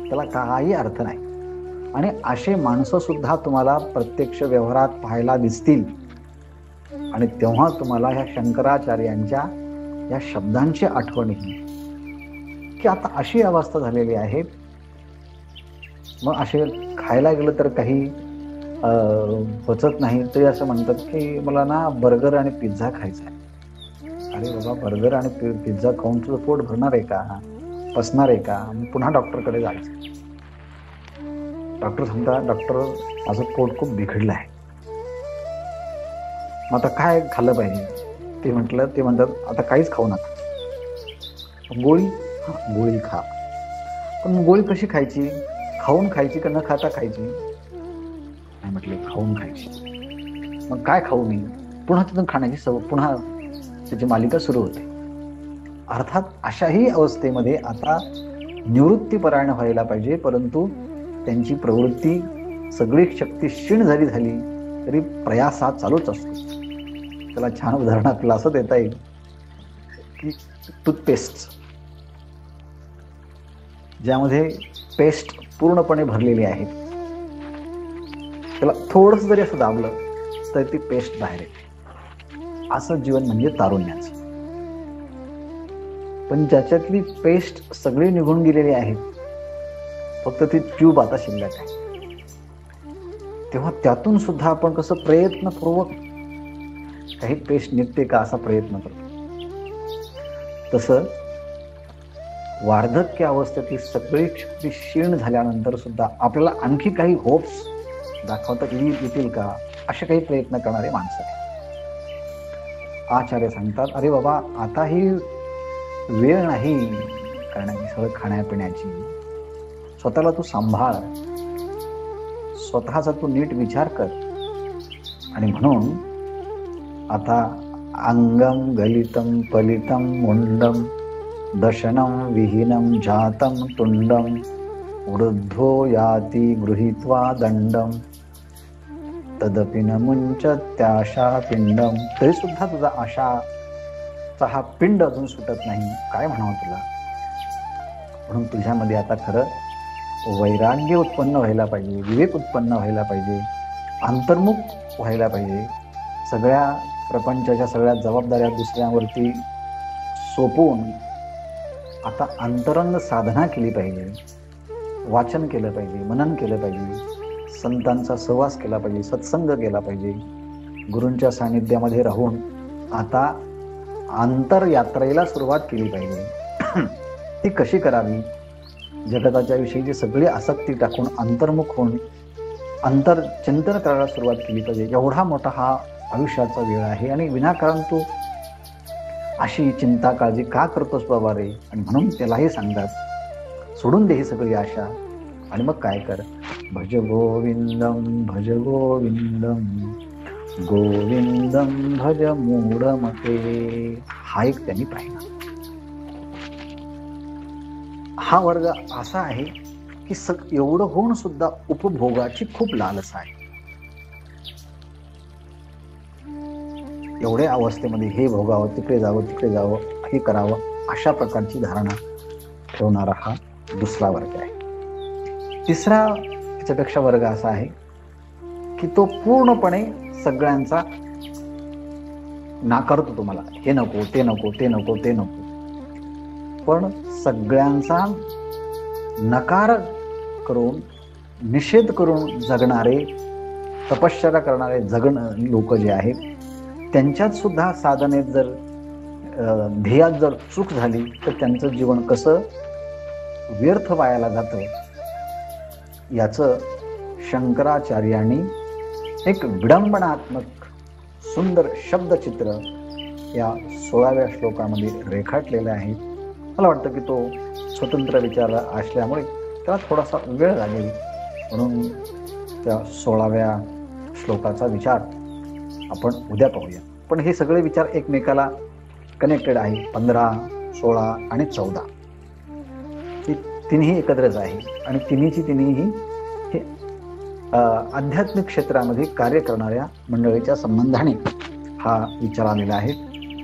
त्याला काही अर्थ नाही. आणि असे माणसं सुद्धा तुम्हाला प्रत्यक्ष व्यवहारात पाहायला दिसतील, आणि तेव्हा तुम्हाला ह्या शंकराचार्यांच्या या शब्दांची आठवण येईल की आता अशी अवस्था झालेली आहे. मग असे खायला गेलं तर काही पचत नाही तरी असं म्हणतात की मला ना बर्गर आणि पिझ्झा खायचा आहे. अरे बाबा, बर्गर आणि पिझ्झा खाऊन तुझं पोट भरणार आहे का, पचणार आहे का? पुन्हा डॉक्टरकडे जायचं. डॉक्टर सांगतात, डॉक्टर माझं पोट खूप बिघडलं आहे, मग आता काय खाल्लं पाहिजे? ते म्हणतात आता काहीच खाऊ नका, गोळी. गोळी खा. पण गोळी कशी खायची? खाऊन खायची का न खाता खायची? नाही म्हटले, खाऊन खायची. मग काय खाऊ मी? पुन्हा तिथून खाण्याची सवय, पुन्हा त्याची मालिका सुरू होते. अर्थात अशाही अवस्थेमध्ये आता निवृत्तीपरायण व्हायला पाहिजे, परंतु त्यांची प्रवृत्ती सगळी शक्ती क्षीण झाली तरी प्रयास हा चालूच असतो. त्याला छान उदाहरण आपल्याला असं देता येईल की टूथपेस्ट, ज्यामध्ये पेस्ट पूर्णपणे भरलेली आहे, त्याला थोडंसं जरी असं दाबलं तर ती पेस्ट बाहेर येते. असं जीवन म्हणजे तारुण्याचं. पण ज्याच्यातली पेस्ट सगळी निघून गेलेली आहे, फक्त ती ट्यूब आता शिल्लक आहे, तेव्हा त्यातून सुद्धा आपण कसं प्रयत्नपूर्वक काही पेस्ट निघते का असा प्रयत्न करतो. तसं वार्धक्य अवस्थेतली सगळी शक्ती क्षीण झाल्यानंतर सुद्धा आपल्याला आणखी काही होप्स दाखवता येतील का, असे काही प्रयत्न करणारे माणसं आहेत. आचार्य सांगतात, अरे बाबा, आता ही वेळ नाही करण्याची, सगळं खाण्यापिण्याची. स्वतःला तू सांभाळ, स्वतःचा तू नीट विचार कर. आणि म्हणून आता अंगम गलितम पलितम मुंडम दशनम विहीनम जातम तुंडम वृद्धो याति गृहीत्वा दंडम तदपि न मुंचत्याशा पिंडम. तरी सुद्धा तुझा आशाचा हा पिंड अजून सुटत नाही. काय म्हणावं तुला? म्हणून तुझ्यामध्ये आता खरं वैराग्य उत्पन्न व्हायला पाहिजे, विवेक उत्पन्न व्हायला पाहिजे, अंतर्मुख व्हायला पाहिजे. सगळ्या प्रपंचाच्या सगळ्या जबाबदाऱ्या दुसऱ्यावरती सोपवून आता अंतरंग साधना केली पाहिजे. वाचन केलं पाहिजे, मनन केलं पाहिजे, संतांचा सहवास केला पाहिजे, सत्संग केला पाहिजे, गुरूंच्या सानिध्यामध्ये राहून आता आंतरयात्रेला सुरुवात केली पाहिजे. ती कशी करावी? जगताच्या विषयीची सगळी आसक्ती टाकून अंतर्मुख होऊन अंतरचिंतन करायला सुरुवात केली पाहिजे. एवढा मोठा हा आयुष्याचा वेळ आहे आणि विनाकारण तू अशी चिंता काळजी का करतोस बाबा रे? आणि म्हणून त्यालाही सांगतात, सोडून दे ही सगळी आशा आणि मग काय कर? भज गोविंदम भज गोविंदम गोविंदम भज मूढमते. हा एक त्यांनी पाहिला. हा वर्ग असा आहे की एवढं होऊन सुद्धा उपभोगाची खूप लालसा आहे. एवढ्या अवस्थेमध्ये हे भोगावं, तिकडे जावं, हे करावं, अशा प्रकारची धारणा ठेवणारा हा दुसरा वर्ग आहे. तिसरा त्याच्यापेक्षा वर्ग असा आहे की तो पूर्णपणे सगळ्यांचा नाकारतो. तुम्हाला हे नको, ते नको, ते नको, ते नको, पण सगळ्यांचा नकार करून, निषेध करून जगणारे, तपश्चर्या करणारे लोक जे आहेत, त्यांच्यात सुद्धा साधनेत जर ध्येयात जर चूक झाली तर त्यांचं जीवन कसं व्यर्थ वायाला जातं, याचं शंकराचार्यांनी एक विडंबनात्मक सुंदर शब्दचित्र या 16व्या श्लोकामध्ये रेखाटलेलं आहे. मला वाटतं की तो स्वतंत्र विचार असल्यामुळे त्याला थोडासा वेळ लागेल, म्हणून त्या 16व्या श्लोकाचा विचार आपण उद्या पाहूया. पण हे सगळे विचार एकमेकाला कनेक्टेड आहे. 15, 16 आणि 14 ही तिन्ही एकत्रच आहे आणि तिन्हीही हे आध्यात्मिक क्षेत्रामध्ये कार्य करणाऱ्या मंडळीच्या संबंधाने हा विचार आलेला आहे.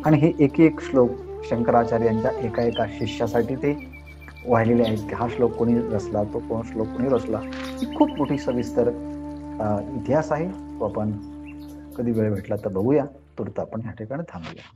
आणि हे एक श्लोक शंकराचार्यांच्या एका शिष्यासाठी ते वाहिलेले आहेत की हा श्लोक कोणी रचला, तो कोण श्लोक कोणी रचला. ही खूप मोठी सविस्तर इतिहास आहे. तो आपण कधी वेळ भेटला तर बघूया. तुर्त आपण ह्या ठिकाणी थांबूया.